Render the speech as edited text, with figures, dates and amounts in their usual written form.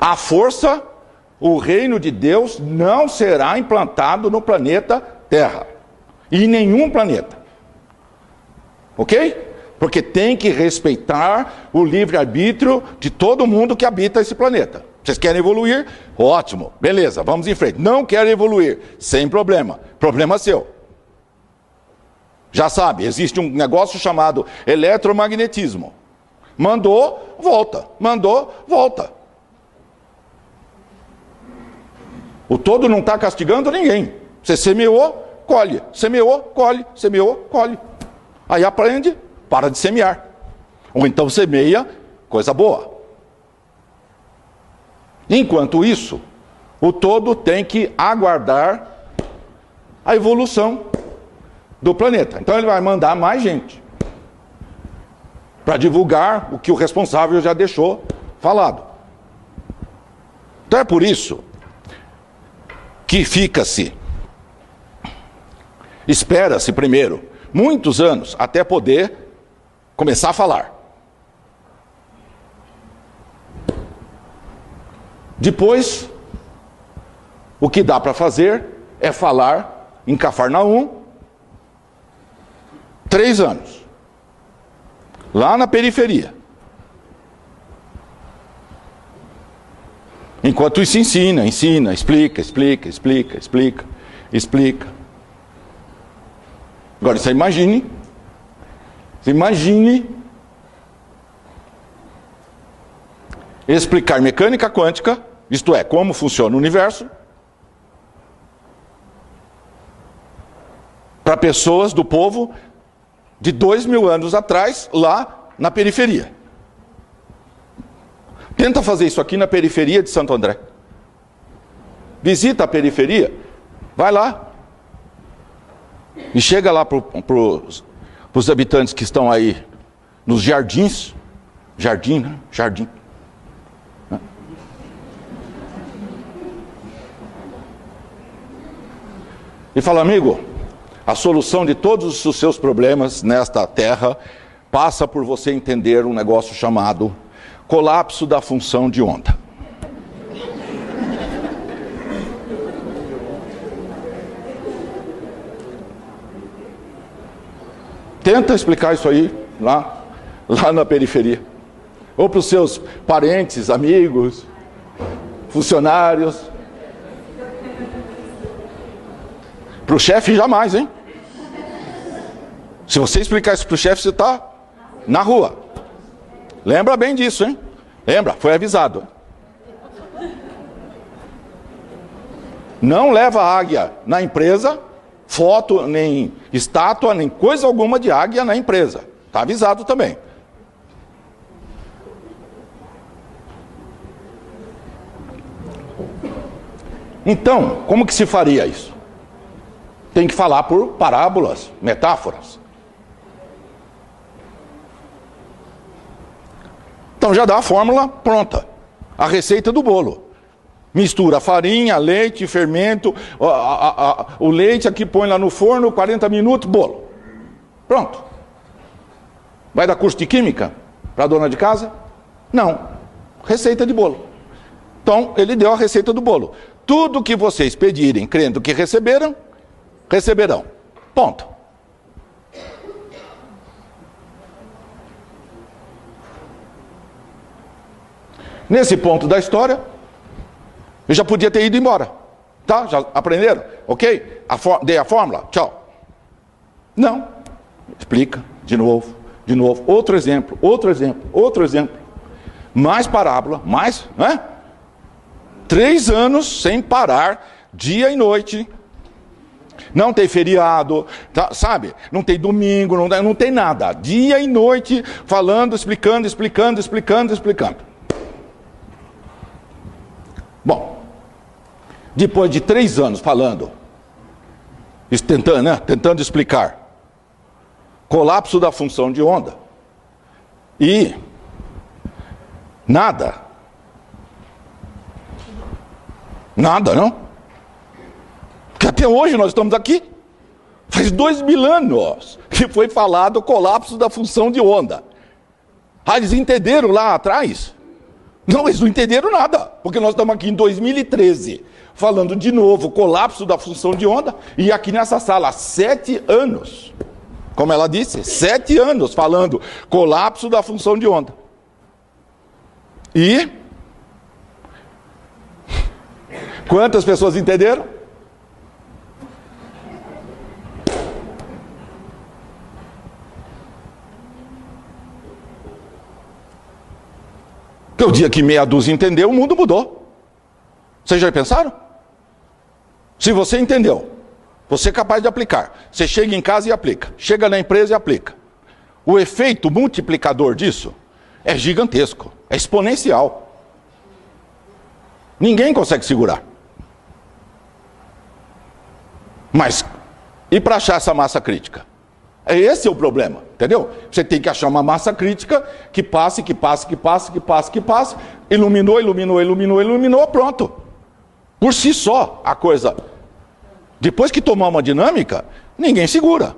À força, o reino de Deus não será implantado no planeta Terra. E em nenhum planeta. Ok? Porque tem que respeitar o livre-arbítrio de todo mundo que habita esse planeta. Vocês querem evoluir? Ótimo, beleza, vamos em frente. Não querem evoluir? Sem problema. Problema seu. Já sabe, existe um negócio chamado eletromagnetismo. Mandou, volta. Mandou, volta. O todo não está castigando ninguém. Você semeou, colhe. Semeou, colhe. Semeou, colhe. Aí aprende, para de semear. Ou então semeia coisa boa. Enquanto isso, o todo tem que aguardar a evolução do planeta. Então ele vai mandar mais gente para divulgar o que o responsável já deixou falado. Então é por isso que espera-se primeiro muitos anos até poder começar a falar. Depois, o que dá para fazer é falar em Cafarnaum 3 anos. Lá na periferia. Enquanto isso ensina, explica. Agora você imagine explicar mecânica quântica, isto é, como funciona o universo, para pessoas do povo de 2000 anos atrás, lá na periferia. Tenta fazer isso aqui na periferia de Santo André. Visita a periferia, vai lá. E chega lá para os habitantes que estão aí nos jardins. Jardim, né? Jardim. E fala, amigo, a solução de todos os seus problemas nesta terra passa por você entender um negócio chamado colapso da função de onda. Tenta explicar isso aí, lá na periferia. Ou para os seus parentes, amigos, funcionários. Para o chefe, jamais, hein? Se você explicar isso para o chefe, você está na rua. Lembra bem disso, hein? Lembra, foi avisado. Não leva águia na empresa, foto, nem estátua, nem coisa alguma de águia na empresa. Está avisado também. Então, como que se faria isso? Tem que falar por parábolas, metáforas. Então já dá a fórmula pronta. A receita do bolo. Mistura farinha, leite, fermento, o leite aqui põe lá no forno, 40 minutos, bolo. Pronto. Vai dar curso de química para a dona de casa? Não. Receita de bolo. Então ele deu a receita do bolo. Tudo que vocês pedirem, crendo que receberam, receberão. Ponto. Nesse ponto da história, eu já podia ter ido embora. Tá? Já aprenderam? Ok? Dei a fórmula? Tchau. Não. Explica. De novo. Outro exemplo. Mais parábola. Mais, né? 3 anos sem parar, dia e noite. Não tem feriado, tá, sabe? Não tem domingo, não tem nada. Dia e noite, falando, explicando. Bom, depois de 3 anos falando, tentando explicar, colapso da função de onda, e nada, não? Porque até hoje nós estamos aqui, faz 2000 anos que foi falado o colapso da função de onda. Ah, eles entenderam lá atrás? Não, eles não entenderam nada, porque nós estamos aqui em 2013, falando de novo colapso da função de onda, e aqui nessa sala há 7 anos, como ela disse, 7 anos falando colapso da função de onda. E quantas pessoas entenderam? Porque o dia que meia dúzia entendeu, o mundo mudou. Vocês já pensaram? Se você entendeu, você é capaz de aplicar. Você chega em casa e aplica. Chega na empresa e aplica. O efeito multiplicador disso é gigantesco, é exponencial. Ninguém consegue segurar. Mas, e para achar essa massa crítica? Esse é o problema, entendeu? Você tem que achar uma massa crítica que passe, iluminou, pronto. Por si só, a coisa, depois que tomar uma dinâmica, ninguém segura.